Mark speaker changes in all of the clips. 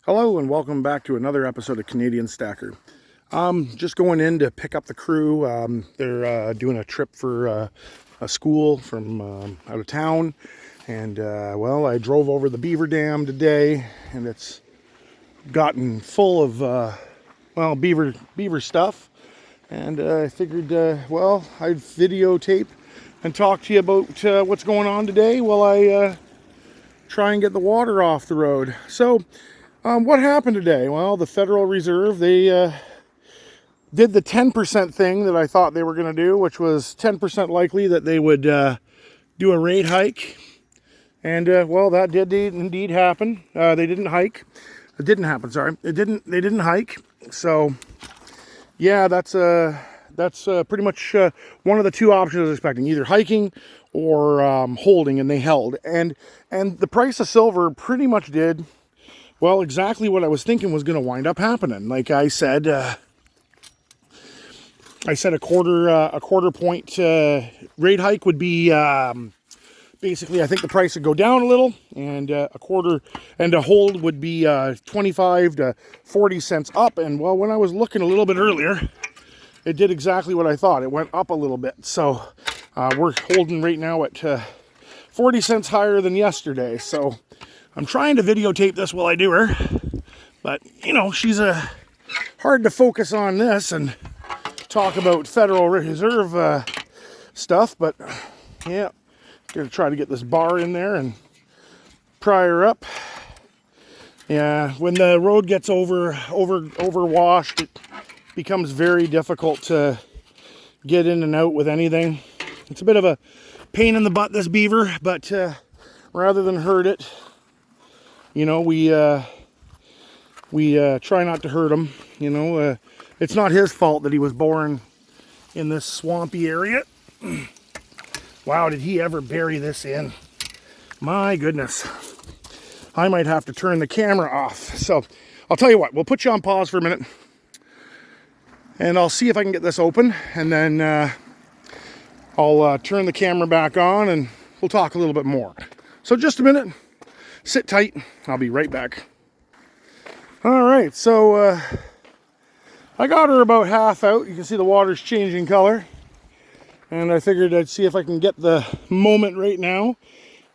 Speaker 1: Hello and welcome back to another episode of Canadian Stacker. Just going in to pick up the crew. They're doing a trip for a school from out of town. And well, I drove over the beaver dam today and it's gotten full of well, beaver stuff. And I figured, well, I'd videotape and talk to you about what's going on today while I try and get the water off the road. So what happened today? Well, the Federal Reserve, they did the 10% thing that I thought they were going to do, which was 10% likely that they would do a rate hike. And, well, that did indeed happen. They didn't hike. It didn't happen, sorry. They didn't hike. So, yeah, that's pretty much one of the two options I was expecting, either hiking or holding, and they held. And the price of silver pretty much did, well, exactly what I was thinking was going to wind up happening. Like I said a quarter point rate hike would be basically, I think the price would go down a little, and a quarter and a hold would be 25 to 40 cents up. And well, when I was looking a little bit earlier, it did exactly what I thought. It went up a little bit. So we're holding right now at 40 cents higher than yesterday. So I'm trying to videotape this while I do her, but you know, she's hard to focus on this and talk about Federal Reserve stuff. But yeah, gonna try to get this bar in there and pry her up. Yeah, when the road gets overwashed, it becomes very difficult to get in and out with anything. It's a bit of a pain in the butt, this beaver, but rather than hurt it, you know, we try not to hurt him. You know, it's not his fault that he was born in this swampy area. Wow, did he ever bury this in? My goodness. I might have to turn the camera off. So, I'll tell you what, we'll put you on pause for a minute. And I'll see if I can get this open. And then I'll turn the camera back on and we'll talk a little bit more. So just a minute. Sit tight. I'll be right back. All right, so I got her about half out. You can see the water's changing color. And I figured I'd see if I can get the moment right now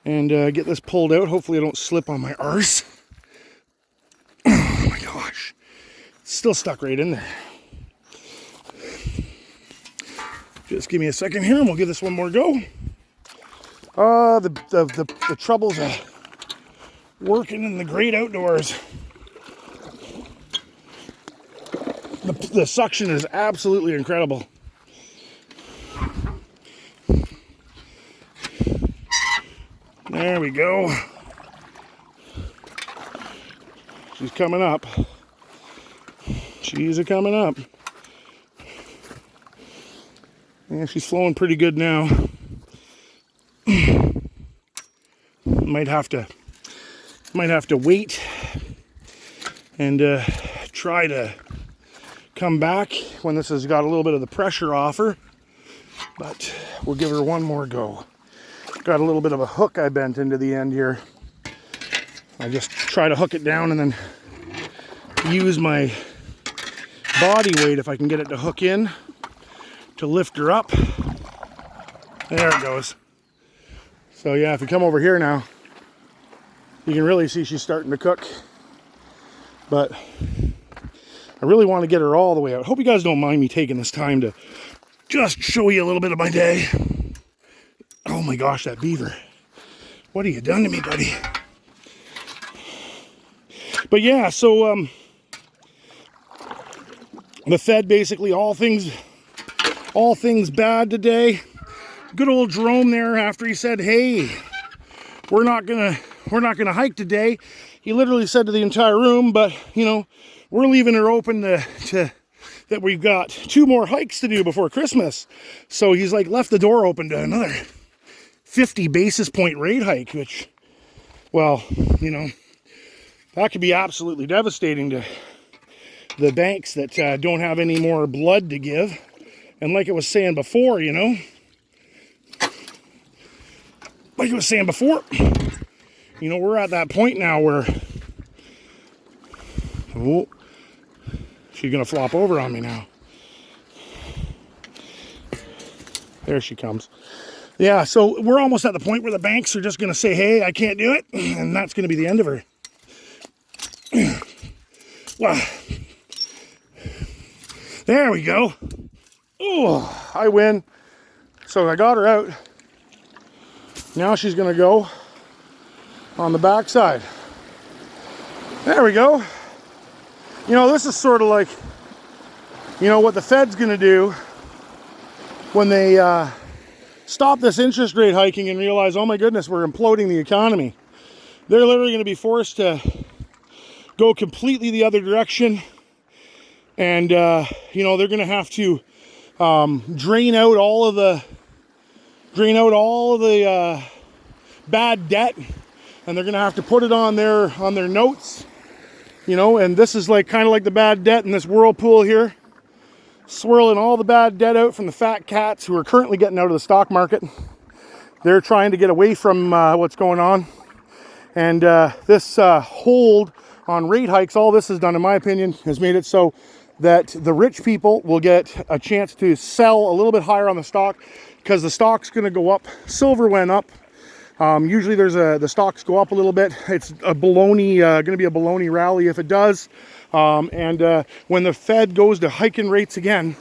Speaker 1: and get this pulled out. Hopefully I don't slip on my arse. Oh my gosh. It's still stuck right in there. Just give me a second here and we'll give this one more go. The troubles are working in the great outdoors. The suction is absolutely incredible. There we go. She's coming up. She's coming up. Yeah, she's flowing pretty good now. Might have to wait and try to come back when this has got a little bit of the pressure off her. But we'll give her one more go. Got a little bit of a hook I bent into the end here. I just try to hook it down and then use my body weight, if I can get it to hook in, to lift her up. There it goes. So yeah, if you come over here now, you can really see she's starting to cook. But I really want to get her all the way out. Hope you guys don't mind me taking this time to just show you a little bit of my day. Oh my gosh, that beaver. What have you done to me, buddy? But yeah, so the Fed basically all things bad today. Good old Jerome there, after he said, hey, we're not gonna hike today. He literally said to the entire room, but you know, we're leaving her open to that we've got 2 more hikes to do before Christmas. So he's like left the door open to another 50 basis point rate hike, which, well, you know, that could be absolutely devastating to the banks that don't have any more blood to give. And like I was saying before, you know, we're at that point now where Oh, she's gonna flop over on me now. There she comes. Yeah, so we're almost at the point where the banks are just gonna say, hey, I can't do it, and that's gonna be the end of her. Wow. There we go. Oh, I win. So I got her out. Now she's gonna go on the back side. There we go. You know, this is sort of like, you know, what the Fed's gonna do when they stop this interest rate hiking and realize, oh my goodness, we're imploding the economy. They're literally gonna be forced to go completely the other direction. And, you know, they're gonna have to drain out all of the bad debt, and they're gonna have to put it on their notes, you know. And this is like kind of like the bad debt in this whirlpool here, swirling all the bad debt out from the fat cats who are currently getting out of the stock market. They're trying to get away from what's going on, and this hold on rate hikes, all this has done, in my opinion, has made it so that the rich people will get a chance to sell a little bit higher on the stock, because the stock's going to go up. Silver went up. Usually the stocks go up a little bit. It's a baloney, going to be a baloney rally if it does. And when the Fed goes to hiking rates again,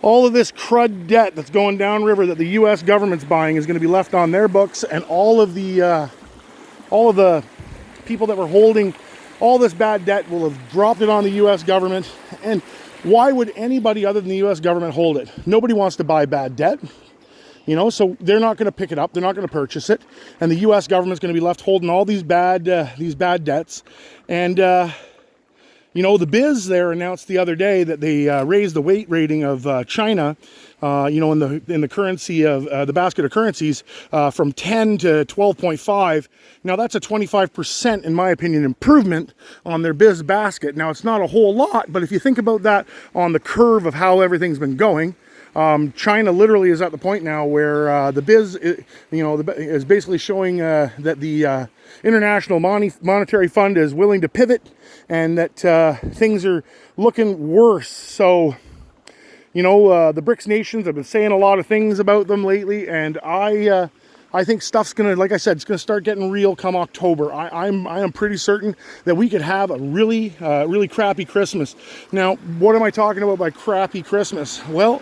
Speaker 1: all of this crud debt that's going downriver that the U.S. government's buying is going to be left on their books, and all of the people that were holding all this bad debt will have dropped it on the U.S. government. And why would anybody other than the U.S. government hold it? Nobody wants to buy bad debt, you know, so they're not going to pick it up. They're not going to purchase it. And the U.S. government's going to be left holding all these bad debts. And, you know, the Biz there announced the other day that they raised the weight rating of China, you know, in the currency of the basket of currencies from 10 to 12.5. Now that's a 25%, in my opinion, improvement on their Biz basket. Now it's not a whole lot, but if you think about that on the curve of how everything's been going, China literally is at the point now where the Biz, you know, is basically showing that the International Monetary Fund is willing to pivot, and that things are looking worse. So, you know, the BRICS nations have been saying a lot of things about them lately, and I think stuff's gonna, like I said, it's gonna start getting real come October. I am pretty certain that we could have a really crappy Christmas. Now, what am I talking about by crappy Christmas? Well,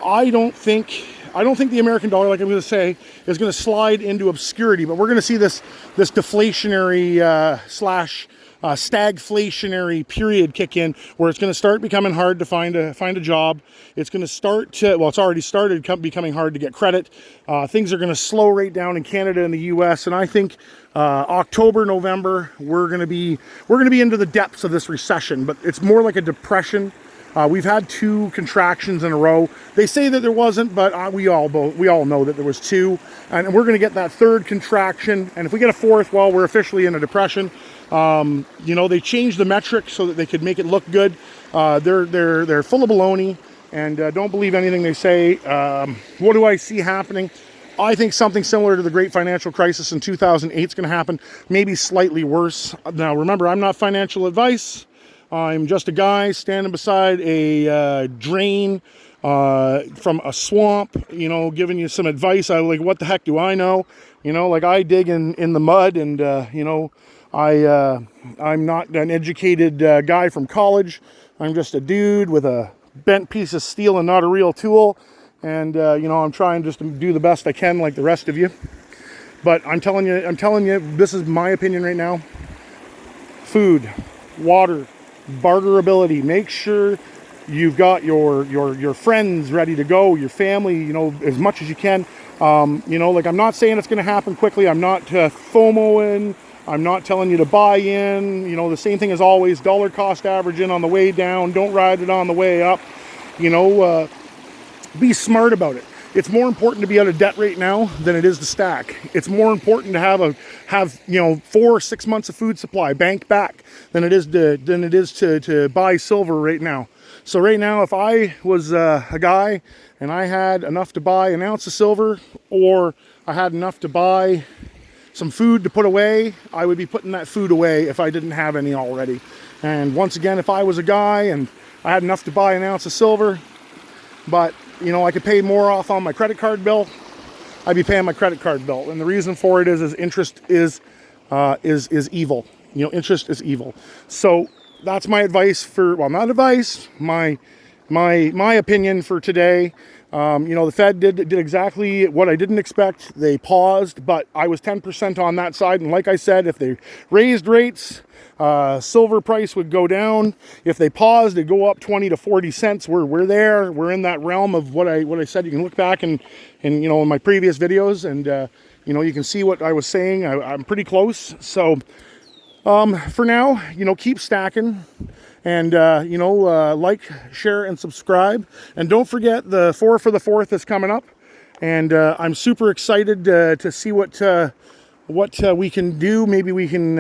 Speaker 1: I don't think the American dollar, like I'm going to say, is going to slide into obscurity, but we're going to see this deflationary slash stagflationary period kick in, where it's going to start becoming hard to find a job. It's going to start to, well, it's already started becoming hard to get credit. Things are going to slow right down in Canada and the U.S., and I think October, November, we're going to be into the depths of this recession, but it's more like a depression. We've had 2 contractions in a row. They say that there wasn't, but we all know that there was 2, and we're going to get that 3rd contraction. And if we get a 4th, well, we're officially in a depression. You know, they changed the metric so that they could make it look good. They're full of baloney, and don't believe anything they say. What do I see happening? I think something similar to the great financial crisis in 2008 is going to happen, maybe slightly worse. Now, remember, I'm not financial advice. I'm just a guy standing beside a drain from a swamp, you know, giving you some advice. Like, what the heck do I know? You know, like, I dig in the mud, and you know, I'm not an educated guy from college. I'm just a dude with a bent piece of steel and not a real tool. And you know, I'm trying just to do the best I can, like the rest of you. But I'm telling you, this is my opinion right now. Food, water, barterability. Make sure you've got your friends ready to go, your family, you know, as much as you can. You know, like, I'm not saying it's going to happen quickly. I'm not FOMOing. I'm not telling you to buy in. You know, the same thing as always, dollar cost averaging on the way down. Don't ride it on the way up. You know, be smart about it. It's more important to be out of debt right now than it is to stack. It's more important to have you know, 4 or 6 months of food supply banked back than it is to buy silver right now. So right now, if I was a guy and I had enough to buy an ounce of silver, or I had enough to buy some food to put away, I would be putting that food away if I didn't have any already. And once again, if I was a guy and I had enough to buy an ounce of silver, but you know, I could pay more off on my credit card bill, I'd be paying my credit card bill. And the reason for it is interest is evil. You know, interest is evil. So that's my advice for, well, not advice, my opinion for today. You know, the Fed did exactly what I didn't expect. They paused, but I was 10% on that side. And like I said, if they raised rates, silver price would go down. If they paused, it'd go up 20 to 40 cents. We're there. We're in that realm of what I said. You can look back and you know, in my previous videos, and you know, you can see what I was saying. I'm pretty close. So for now, you know, keep stacking. And, you know, like, share, and subscribe. And don't forget, the 4 for the 4th is coming up. And I'm super excited to see what we can do. Maybe we can,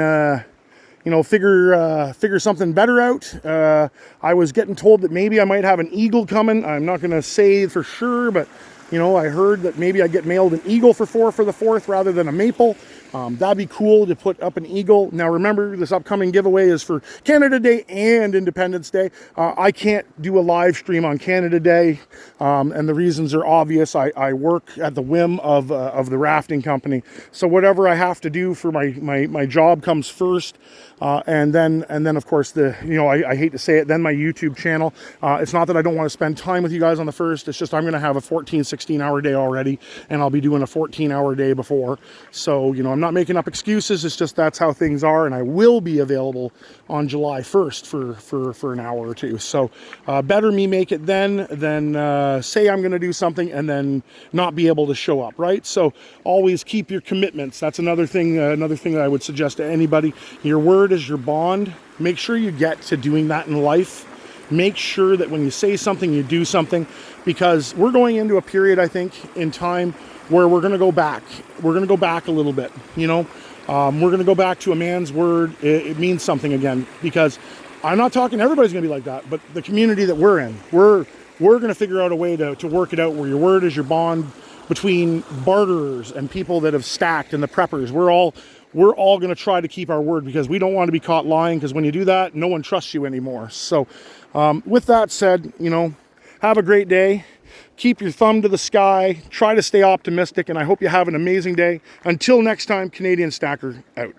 Speaker 1: you know, figure something better out. I was getting told that maybe I might have an eagle coming. I'm not going to say for sure, but, you know, I heard that maybe I'd get mailed an eagle for 4 for the 4th rather than a maple. That'd be cool to put up an eagle. Now remember, this upcoming giveaway is for Canada Day and Independence Day. I can't do a live stream on Canada Day, and the reasons are obvious. I work at the whim of the rafting company, so whatever I have to do for my job comes first, and then of course you know, I hate to say it, then my YouTube channel. It's not that I don't want to spend time with you guys on the 1st. It's just I'm going to have a 16 hour day already, and I'll be doing a 14-hour day before. So, you know, I'm not making up excuses. It's just that's how things are, and I will be available on July 1st for an hour or two. So better me make it then than say I'm going to do something and then not be able to show up, right? So always keep your commitments. That's another thing that I would suggest to anybody. Your word is your bond. Make sure you get to doing that in life. Make sure that when you say something, you do something, because we're going into a period, I think, in time where we're going to go back. We're going to go back a little bit, you know. We're going to go back to a man's word. It means something again, because I'm not talking everybody's going to be like that, but the community that we're in, we're going to figure out a way to work it out where your word is your bond between barterers and people that have stacked and the preppers. We're all going to try to keep our word, because we don't want to be caught lying, because when you do that, no one trusts you anymore. So with that said, you know, have a great day. Keep your thumb to the sky. Try to stay optimistic, and I hope you have an amazing day. Until next time, Canadian Stacker out.